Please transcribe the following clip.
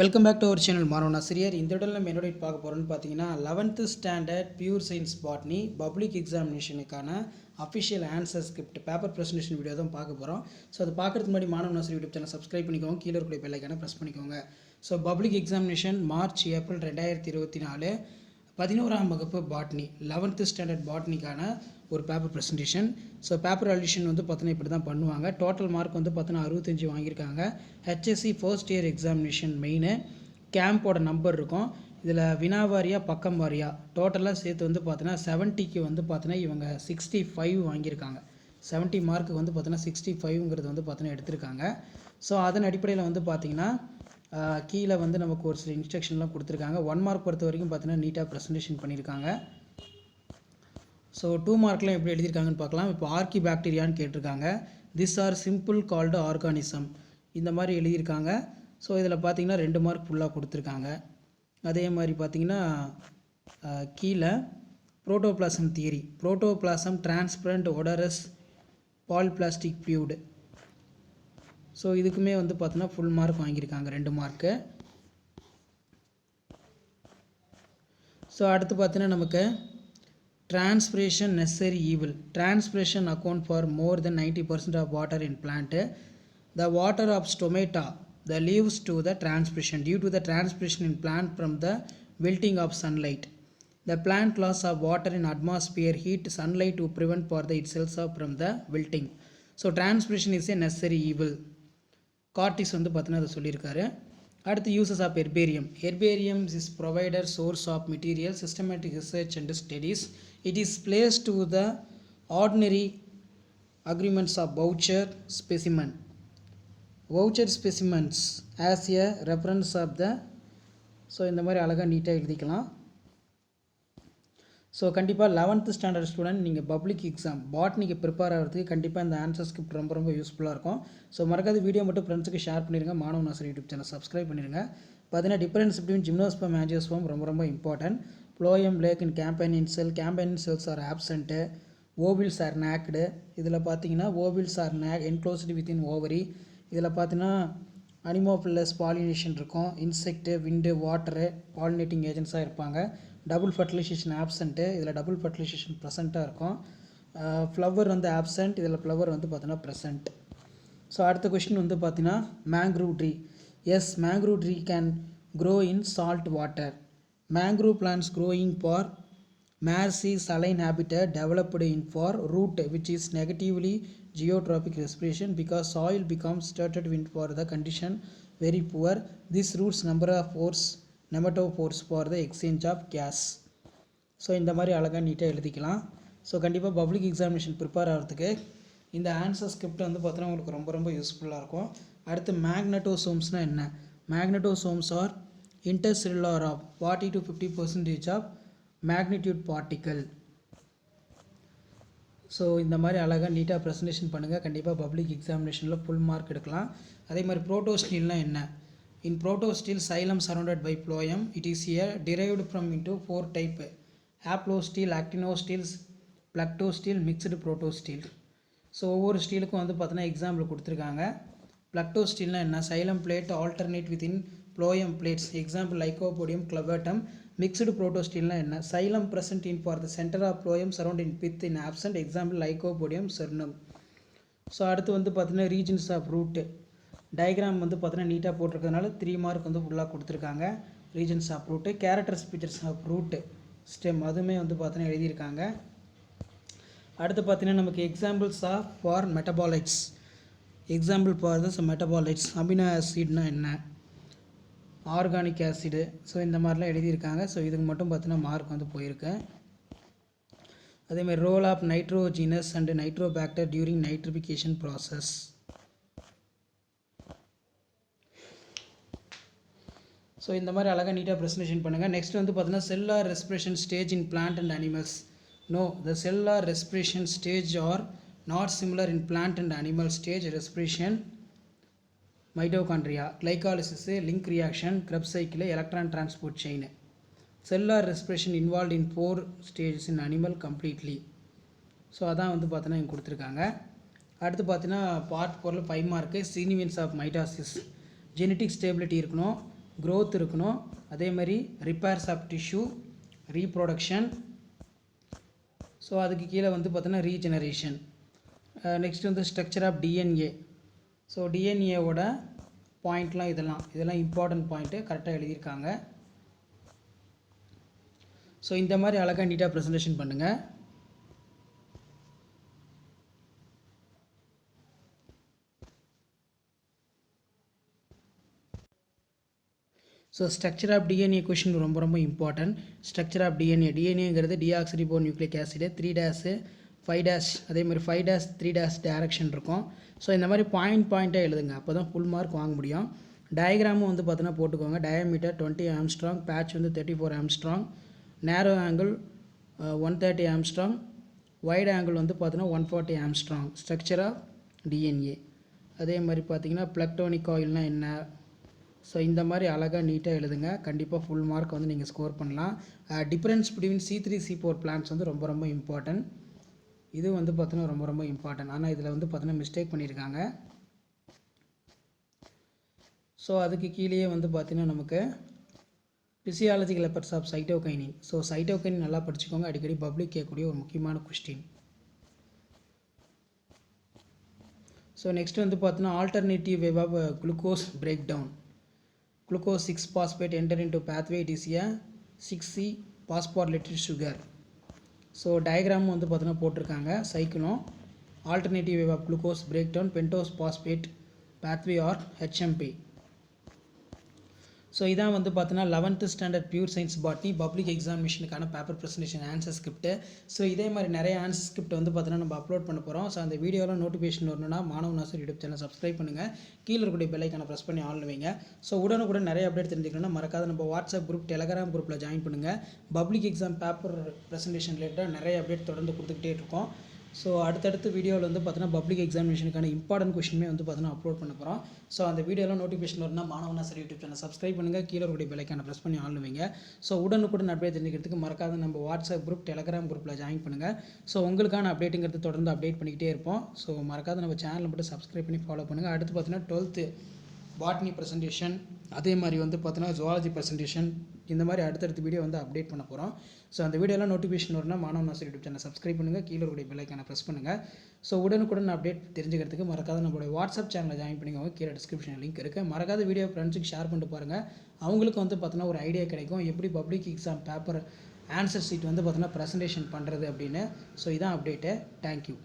Welcome back to our channel மாணவன் ஆசிரியர். இந்த இடத்துல நம்ம என்னோட பார்க்க போகிறோம்னு பார்த்தீங்கன்னா 11th standard pure science botany public எக்ஸாமினேஷனுக்கான official answer script paper presentation video தான் பார்க்க போகிறோம். ஸோ அது பார்க்குறதுக்கு முன்னாடி மாணவன் ஆசிரியர் யூடியூப் சேனல் சப்ஸ்கிரைப் பண்ணிக்கோங்க, கீழே இருக்கிற பெல் ஐக்கானை ப்ரெஸ் பண்ணிக்கோங்க. So public examination March April 2024 11ஆம் வகுப்பு பாட்னி 11th ஸ்டாண்டர்ட் பாட்னிக்கான ஒரு paper presentation. So paper addition வந்து பார்த்தீங்கன்னா இப்படி தான் பண்ணுவாங்க. டோட்டல் மார்க் வந்து பார்த்தீங்கன்னா 65 வாங்கியிருக்காங்க. HSC first year examination main கேம்போட நம்பர் இருக்கும். இதில் வினாவாரியாக பக்கம் வாரியாக டோட்டலாக சேர்த்து வந்து பார்த்தீங்கன்னா 70க்கு வந்து பார்த்தீங்கன்னா இவங்க 65 வாங்கியிருக்காங்க. 70 மார்க்கு வந்து பார்த்தீங்கன்னா 65ங்கிறது வந்து பார்த்தீங்கன்னா எடுத்திருக்காங்க. ஸோ அதன் அடிப்படையில் வந்து பார்த்தீங்கன்னா கீழே வந்து நமக்கு ஒரு சில இன்ஸ்ட்ரக்ஷன்லாம் கொடுத்துருக்காங்க. 1 மார்க் பொறுத்த வரைக்கும் பார்த்தீங்கன்னா நீட்டாக ப்ரெசன்டேஷன் பண்ணியிருக்காங்க. ஸோ 2 மார்க்லாம் எப்படி எழுதியிருக்காங்கன்னு பார்க்கலாம். இப்போ ஆர்கி பாக்டீரியான்னு கேட்டிருக்காங்க. This are simple called organism இந்த மாதிரி எழுதியிருக்காங்க. ஸோ இதில் பார்த்தீங்கன்னா 2 மார்க் ஃபுல்லாக கொடுத்துருக்காங்க. அதே மாதிரி பார்த்தீங்கன்னா கீழே protoplasm theory, protoplasm transparent odorous polyplastic fluid. So இதுக்குமே வந்து பார்த்தீங்கன்னா ஃபுல் மார்க் வாங்கியிருக்காங்க, 2 மார்க்கு. ஸோ அடுத்து பார்த்தீங்கன்னா நமக்கு transpiration necessary evil, transpiration account for more than 90% of water in plant. The water of stomata the leaves to the transpiration due to the transpiration in plant from the wilting of sunlight. The plant loss of water in atmosphere heat sunlight to prevent for the itself from the wilting. So transpiration is a necessary evil. Curtis வந்து பார்த்தீங்கன்னா அதை சொல்லியிருக்காரு. அடுத்து uses of herbarium. Herbarium is provider source of material systematic research and studies. It is place to the ordinary agreements of voucher specimen. Voucher specimens as a reference of the. So இந்த மாதிரி அழகாக நீட்டாக எழுதிக்கலாம். So கண்டிப்பாக 11th standard student நீங்கள் public exam பாட்னிக்கு prepare ஆகிறதுக்கு கண்டிப்பாக இந்த ஆன்சர் ஸ்கிரிப்ட் ரொம்ப ரொம்ப யூஸ்ஃபுல்லாக இருக்கும். ஸோ மறக்காத வீடியோ மட்டும் ஃப்ரெண்ட்ஸுக்கு ஷேர் பண்ணிடுங்க. மாணவன் ஆசிரியர் யூடியூப் சேனல் சப்ஸ்கிரைப் பண்ணிடுங்க. பார்த்தீங்கன்னா டிஃபரன்ஸ் பிட்வீன் ஜிம்னோஸ்பம் ஆஞ்சியோஸ்பம் ரொம்ப ரொம்ப important. Phloem lack in companion cell, companion cells are absent. Ovules are naked. இதில் பார்த்தீங்கன்னா ovules are enclosed within ovary. இதில் பார்த்தீங்கன்னா அனிமோஃபில்லஸ் பாலினேஷன் இருக்கும். இன்செக்ட்டு, விண்டு, வாட்டரு பாலினேட்டிங் ஏஜென்ட்ஸாக இருப்பாங்க. டபுள் ஃபர்டிலைசேஷன் ஆப்சண்ட்டு, இதில் டபுள் ஃபர்டிலைசேஷன் ப்ரெசண்ட்டாக இருக்கும். ஃப்ளவர் வந்து ஆப்சண்ட், இதில் ஃப்ளவர் வந்து பார்த்தீங்கன்னா ப்ரெசண்ட். ஸோ அடுத்த கொஷின் வந்து பார்த்தீங்கன்னா mangrove tree. Yes, mangrove tree can grow in salt water. Mangrove plants growing for marshy saline habitat developed in for root which is negatively geotrophic respiration because soil becomes started wind for the condition very poor. This roots number of pores nematopores for the exchange of gas. So இந்த மாதிரி அழகாக நீட்டாக எழுதிக்கலாம். So கண்டிப்பாக public examination prepare ஆகிறதுக்கு இந்த answer script வந்து பார்த்தீங்கன்னா உங்களுக்கு ரொம்ப ரொம்ப யூஸ்ஃபுல்லாக இருக்கும். அடுத்து மேக்னட்டோசோம்ஸ்னால் என்ன? Magnetosomes are intercellular of 40 to 50% of magnitude particle. So இந்த மாதிரி அழகாக நீட்டாக ப்ரெசன்டேஷன் பண்ணுங்கள். கண்டிப்பாக பப்ளிக் எக்ஸாமினேஷனில் ஃபுல் மார்க் எடுக்கலாம். அதே மாதிரி புரோட்டோஸ்டீல்னால் என்ன? In protostele xylem surrounded by phloem. It is a derived from into 4 type: haplostele, actinosteles, plectostele, mixed protostele. So ஒவ்வொரு ஸ்டீலுக்கும் வந்து பார்த்தீங்கன்னா எக்ஸாம்பிள் கொடுத்துருக்காங்க. பிளக்டோஸ்டீல்னால் என்ன? Xylem plate alternate within phloem plates. Example lycopodium, clavatum. Mixed புரோட்டோஸ்டீல்னால் என்ன? Xylem present in for the center of phloem surrounding pith in absent. Example lycopodium, cernuum. So அடுத்து வந்து பார்த்தீங்கன்னா ரீஜன்ஸ் ஆஃப் ரூட் டயக்ராம் வந்து பார்த்தீங்கன்னா நீட்டாக போட்டிருக்கிறதுனால 3 மார்க் வந்து ஃபுல்லாக கொடுத்துருக்காங்க. Regions of root, characters features of root stem அதுவுமே வந்து பார்த்தீங்கன்னா எழுதியிருக்காங்க. அடுத்து பார்த்தீங்கன்னா நமக்கு examples of for metabolites. Example for the metabolites. Amino ஆசிட்னா என்ன? Organic acid. ஸோ இந்த மாதிரிலாம் எழுதியிருக்காங்க. ஸோ இதுக்கு மட்டும் பார்த்தீங்கன்னா மார்க் வந்து போயிருக்கு. அதேமாதிரி role of nitrogenous and nitrobacter during nitrification process. So இந்த மாதிரி அழகாக நீட்டாக ப்ரெசன்டேஷன் பண்ணுங்கள். நெக்ஸ்ட் வந்து பார்த்தீங்கன்னா cellular respiration stage in plant and animals. No, the cellular respiration stage are not similar in plant and animal stage respiration. Mitochondria, glycolysis, link reaction, Krebs cycle, electron transport chain. Cellular respiration involve in 4 stages in animal completely. So அதான் வந்து பார்த்தீங்கன்னா இங்கே கொடுத்துருக்காங்க. அடுத்து பார்த்தீங்கன்னா part 4 5 mark. சீனிவென்ஸ் of mitosis. Genetic stability இருக்கணும். growth இருக்கணும், அதே மாதிரி repairs of tissue, reproduction, so அதுக்கு கீழே வந்து பார்த்தோன்னா ரீஜெனரேஷன். நெக்ஸ்ட் வந்து ஸ்ட்ரக்சர் ஆஃப் டிஎன்ஏ. ஸோ டிஎன்ஏவோட பாயிண்ட்லாம் இதெல்லாம் இம்பார்ட்டன்ட் பாயிண்ட்டு கரெக்டாக எழுதியிருக்காங்க. ஸோ இந்த மாதிரி அழகாக நீட்டாக ப்ரெசன்டேஷன் பண்ணுங்கள். So structure of DNA question ரொம்ப இம்பார்ட்டன்ட். ஸ்ட்ரக்சர் ஆஃப் டிஎன்ஏங்கிறது டிஆக்சிரிபோ நியூக்ளிக் ஆசிடு 3' 5' அதே மாதிரி 5' 3' டைரக்ஷன் இருக்கும். ஸோ இந்த மாதிரி பாயிண்ட்டாக எழுதுங்க, அப்போ தான் ஃபுல் மார்க் வாங்க முடியும். டயக்ராமும் வந்து பார்த்தீங்கன்னா போட்டுக்கோங்க. டயாமீட்டர் 20 ஆம்ஸ்ட்ராங், பேட்ச் வந்து 34 ஆம்ஸ்ட்ராங், நேரோ ஆங்கிள் 130 ஆம்ஸ்ட்ராங், வைட் ஆங்கிள் வந்து பார்த்தீங்கன்னா 140 ஆம்ஸ்ட்ராங். Structure of DNA. அதே மாதிரி பார்த்தீங்கன்னா பிளக்டோனிக் ஆயில்னால் என்ன, ஸோ இந்த மாதிரி அழகாக நீட்டாக எழுதுங்க. கண்டிப்பாக ஃபுல் மார்க் வந்து நீங்கள் ஸ்கோர் பண்ணலாம். Difference between C3 C4 plants வந்து ரொம்ப இம்பார்ட்டன்ட். இது வந்து பார்த்தீங்கன்னா ரொம்ப இம்பார்ட்டன்ட். ஆனால் இதில் வந்து பார்த்தீங்கன்னா மிஸ்டேக் பண்ணியிருக்காங்க. ஸோ அதுக்கு கீழேயே வந்து பார்த்தீங்கன்னா நமக்கு physiological effects of cytokinin. So cytokinin நல்லா படிச்சுக்கோங்க, அடிக்கடி பப்ளிக் கேட்கக்கூடிய ஒரு முக்கியமான கொஸ்டின். ஸோ நெக்ஸ்ட் வந்து பார்த்தீங்கன்னா alternative way of glucose break down. Glucose 6-phosphate enter into pathway, it is a 6C phosphorylated sugar. So diagram வந்து பார்த்தீங்கன்னா போட்டிருக்காங்க. சைக்கிளும் alternative way of glucose break down pentose phosphate pathway or HMP. So இதான் வந்து பார்த்தீங்கன்னா 11th standard pure science botany public எக்ஸாமினேஷனுக்கான paper presentation answer script. So இதே மாதிரி நிறைய ஆன்சர் ஸ்கிரிப்ட் வந்து பார்த்தீங்கன்னா நம்ம அப்லோட் பண்ண போகிறோம். ஸோ அந்த வீடியோவில் நோட்டிஃபிகேஷன் வரணும்னா மாணவ நாசர் யூடியூப் சேனல் சப்ஸ்கிரைப் பண்ணுங்கள், கீழே இருக்கக்கூடிய பெல் ஐக்கானை ப்ரெஸ் பண்ணி ஆன் வைங்க. ஸோ உடனுக்குடன் நிறைய அப்டேட் தெரிஞ்சுக்கணும்னா மறக்காத நம்ம வாட்ஸ்அப் குரூப், டெலகிராம் குரூப்பில் ஜாயின் பண்ணுங்கள். பப்ளிக் எக்ஸாம் பேப்பர் ப்ரெசன்டேஷன் ரிலேட்டடாக நிறைய அப்டேட் தொடர்ந்து கொடுத்துக்கிட்டே இருக்கோம். ஸோ அடுத்தடுத்த வீடியோவில் வந்து பார்த்தீங்கன்னா பப்ளிக் எக்ஸாமினேஷனுக்கான இம்பார்ட்டன்ட் கொஷினுமே வந்து பார்த்தீங்கன்னா அப்லோட் பண்ண போகிறோம். ஸோ அந்த வீடியோவில் நோட்டிஃபிகேஷன் வரணும்னா மாணவ நாசர் யூடியூப் சேனல் சப்ஸ்கிரைப் பண்ணுங்கள், கீழே இருக்கக்கூடிய பெல் ஐக்கானை ப்ரெஸ் பண்ணி ஆன் வைங்க. ஸோ உடனுக்குடன் அப்டேட் தெரிஞ்சுக்கிறதுக்கு மறக்காத நம்ம வாட்ஸ்அப் குரூப், டெலகிராம் குரூப்பில் ஜாயின் பண்ணுங்கள். ஸோ உங்களுக்கான அப்டேட்டுங்கிறது தொடர்ந்து அப்டேட் பண்ணிக்கிட்டே இருப்போம். ஸோ மறக்காத நம்ம சேனலை மட்டும் சப்ஸ்கிரைப் பண்ணி ஃபாலோ பண்ணுங்கள். அடுத்து பார்த்தீங்கன்னா 12th பாட்னி ப்ரெசன்டேஷன், அதே மாதிரி வந்து பார்த்தீங்கன்னா ஜுவாலஜி ப்ரெசன்டேஷன், இந்த மாதிரி அடுத்தடுத்த வீடியோ வந்து அப்டேட் பண்ண போகிறோம். ஸோ அந்த வீடியோலாம் நோட்டிஃபிகேஷன் வரணும்னா மாணவ நாசர் யூடியூப் சேனல் சப்ஸ்கிரைப் பண்ணுங்கள், கீழே இருக்கக்கூடிய பெல் ஐக்கானை ப்ரெஸ் பண்ணுங்கள். ஸோ உடனுக்குடன் அப்டேட் தெரிஞ்சுக்கிறதுக்கு மறக்காத நம்மளுடைய வாட்ஸ்அப் சேனலை ஜாயின் பண்ணிக்கோங்க, கீழே டிஸ்கிரிப்ஷன் லிங்க் இருக்குது. மறக்காத வீடியோ ஃப்ரெண்ட்ஸுக்கு ஷேர் பண்ணிட்டு பாருங்கள், அவங்களுக்கு வந்து பார்த்தீங்கன்னா ஒரு ஐடியா கிடைக்கும் எப்படி public exam paper answer sheet வந்து பார்த்தீங்கன்னா ப்ரெசன்டேஷன் பண்ணுறது அப்படின்னு. ஸோ இதான் அப்டேட்டு. தேங்க்யூ.